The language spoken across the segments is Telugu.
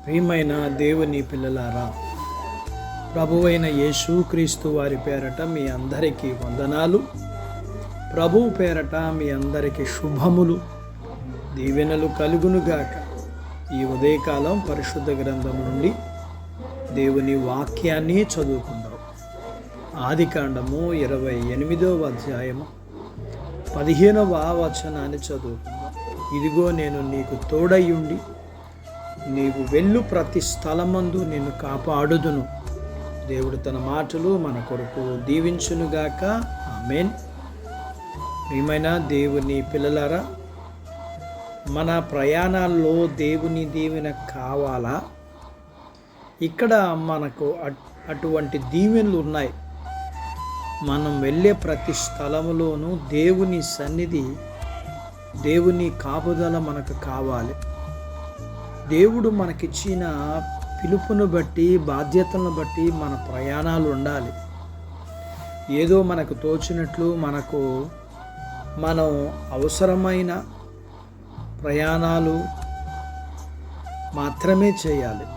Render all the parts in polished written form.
ప్రియమైన దేవుని పిల్లలారా, ప్రభువైన యేసుక్రీస్తు వారి పేరట మీ అందరికీ వందనాలు. ప్రభువు పేరట మీ అందరికీ శుభములు, దీవెనలు కలుగునుగాక. ఈ ఉదయకాలం పరిశుద్ధ గ్రంథం నుండి దేవుని వాక్యాన్ని చదువుకుందాం. ఆదికాండము 28వ అధ్యాయము 15వ వచనాన్ని చదువుకుందాం. ఇదిగో నేను నీకు తోడయ్యుండి నీవు వెళ్ళు ప్రతి స్థలమందు నిన్ను కాపాడుదును. దేవుడు తన మాటలు మన కొరకు దీవించునుగాక. ఆమేన్. ప్రియమైన దేవుని పిల్లలారా, మన ప్రయాణాల్లో దేవుని దీవెన కావాలా? ఇక్కడ మనకు అటువంటి దీవెనలు ఉన్నాయి. మనం వెళ్ళే ప్రతి స్థలములోనూ దేవుని సన్నిధి, దేవుని కాపుదల మనకు కావాలి. దేవుడు మనకిచ్చిన పిలుపును బట్టి, బాధ్యతలను బట్టి మన ప్రయాణాలు ఉండాలి. ఏదో మనకు తోచినట్లు మనం అవసరమైన ప్రయాణాలు మాత్రమే చేయాలి.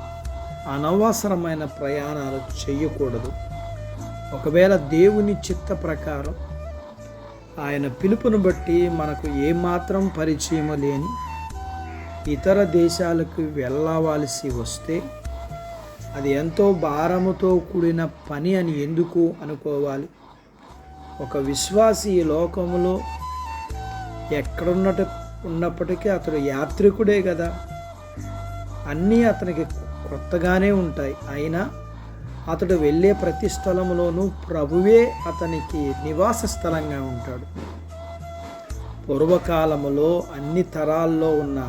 అనవసరమైన ప్రయాణాలు చేయకూడదు. ఒకవేళ దేవుని చిత్త ప్రకారం ఆయన పిలుపును బట్టి మనకు ఏమాత్రం పరిచయం లేని ఇతర దేశాలకు వెళ్ళవలసి వస్తే అది ఎంతో భారముతో కూడిన పని అని ఎందుకు అనుకోవాలి? ఒక విశ్వాసి ఈ లోకములో ఉన్నప్పటికీ అతడు యాత్రికుడే కదా. అన్నీ అతనికి కొత్తగానే ఉంటాయి. అయినా అతడు వెళ్ళే ప్రతి స్థలంలోనూ ప్రభువే అతనికి నివాస స్థలంగా ఉంటాడు. పూర్వకాలములో అన్ని తరాల్లో ఉన్న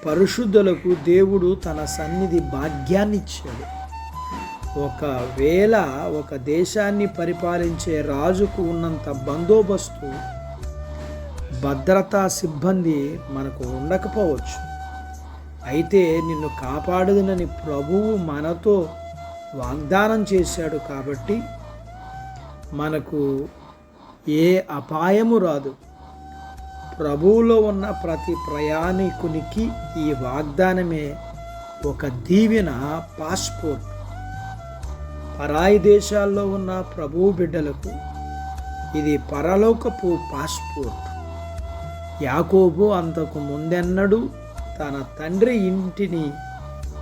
పరిశుద్ధులకు దేవుడు తన సన్నిధి భాగ్యాన్ని ఇచ్చాడు. ఒకవేళ ఒక దేశాన్ని పరిపాలించే రాజుకు ఉన్నంత బందోబస్తు, భద్రతా సిబ్బంది మనకు ఉండకపోవచ్చు. అయితే నిన్ను కాపాడుదునని ప్రభువు మనతో వాగ్దానం చేశాడు కాబట్టి మనకు ఏ అపాయము రాదు. ప్రభువులో ఉన్న ప్రతి ప్రయాణికునికి ఈ వాగ్దానమే ఒక దీవెన పాస్పోర్ట్. పరాయి దేశాల్లో ఉన్న ప్రభువు బిడ్డలకు ఇది పరలోకపు పాస్పోర్ట్. యాకోబు అంతకు ముందెన్నడూ తన తండ్రి ఇంటిని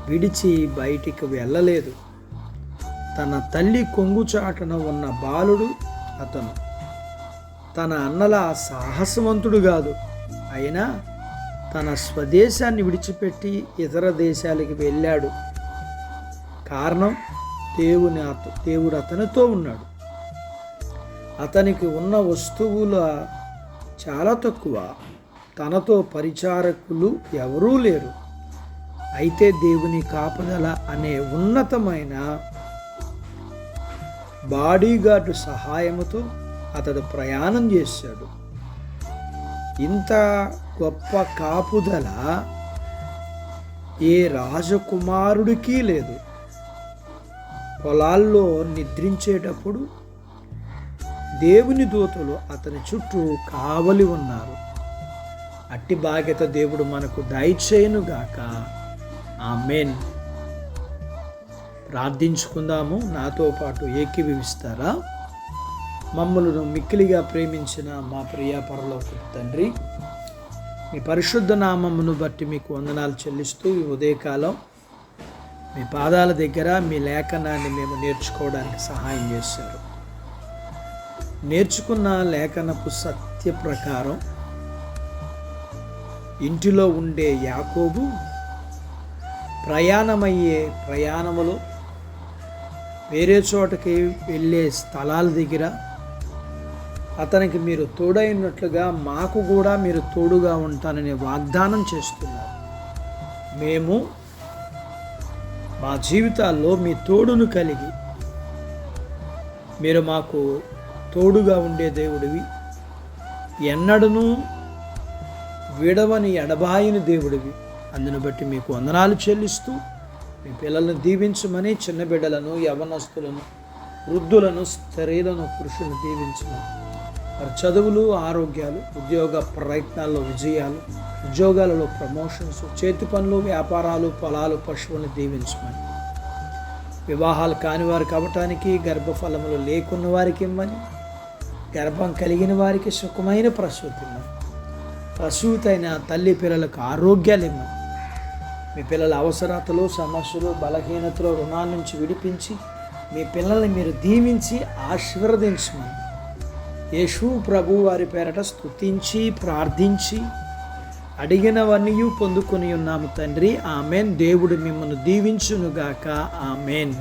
విడిచి బయటికి వెళ్ళలేదు. తన తల్లి కొంగుచాటున ఉన్న బాలుడు అతను. తన అన్నల సాహసవంతుడు కాదు. అయినా తన స్వదేశాన్ని విడిచిపెట్టి ఇతర దేశాలకు వెళ్ళాడు. కారణం, దేవుడు అతనితో ఉన్నాడు. అతనికి ఉన్న వస్తువుల చాలా తక్కువ. తనతో పరిచారకులు ఎవరూ లేరు. అయితే దేవుని కాపుదల అనే ఉన్నతమైన బాడీగార్డు సహాయముతో అతడు ప్రయాణం చేశాడు. ఇంత గొప్ప కాపుదల ఏ రాజకుమారుడికి లేదు. పొలాల్లో నిద్రించేటప్పుడు దేవుని దూతలు అతని చుట్టూ కావలి ఉన్నారు. అట్టి బాధ్యత దేవుడు మనకు దయచేయునుగాక. ఆమేన్. ప్రార్థించుకుందాము. నాతో పాటు ఏకీభవిస్తారా? మమ్మలను మిక్కిలిగా ప్రేమించిన మా ప్రియ పరలోకపు తండ్రి, మీ పరిశుద్ధ నామమును బట్టి మీకు వందనాలు చెల్లిస్తూ ఈ ఉదయకాలం మీ పాదాల దగ్గర మీ లేఖనాన్ని మేము నేర్చుకోవడానికి సహాయం చేశారు. నేర్చుకున్న లేఖనపు సత్య ప్రకారం ఇంటిలో ఉండే యాకోబు ప్రయాణములో వేరే చోటకి వెళ్ళే స్థలాల దగ్గర అతనికి మీరు తోడైనట్లుగా మాకు కూడా మీరు తోడుగా ఉంటానని వాగ్దానం చేస్తున్నారు. మేము మా జీవితాల్లో మీ తోడును కలిగి మీరు మాకు తోడుగా ఉండే దేవుడివి, ఎన్నడూ విడవని ఎడబాయని దేవుడివి. అందును బట్టి మీకు వందనాలు చెల్లిస్తూ మీ పిల్లలను దీవించమని, చిన్న బిడ్డలను, యవనస్తులను, వృద్ధులను, స్త్రీలను, పురుషులను దీవించమని, వారి చదువులు, ఆరోగ్యాలు, ఉద్యోగ ప్రయత్నాల్లో విజయాలు, ఉద్యోగాలలో ప్రమోషన్స్, చేతి పనులు, వ్యాపారాలు, పొలాలు, పశువులను దీవించమని, వివాహాలు కాని వారికి అవ్వటానికి, గర్భఫలములు లేకున్న వారికి ఇమ్మని, గర్భం కలిగిన వారికి సుఖమైన ప్రసూతి ఇమ్మని, ప్రసూతైన తల్లి పిల్లలకు ఆరోగ్యాలు ఇమ్మని, మీ పిల్లల అవసరతలు, సమస్యలు, బలహీనతలు, రుణాల నుంచి విడిపించి మీ పిల్లల్ని మీరు దీవించి ఆశీర్వదించమని యేసు ప్రభు వారి పేరట స్తుతించి ప్రార్థించి అడిగినవన్నీ పొందుకొని ఉన్నాము తండ్రి. ఆమెన్. దేవుడు మిమ్మల్ని దీవించునుగాక. ఆమెన్.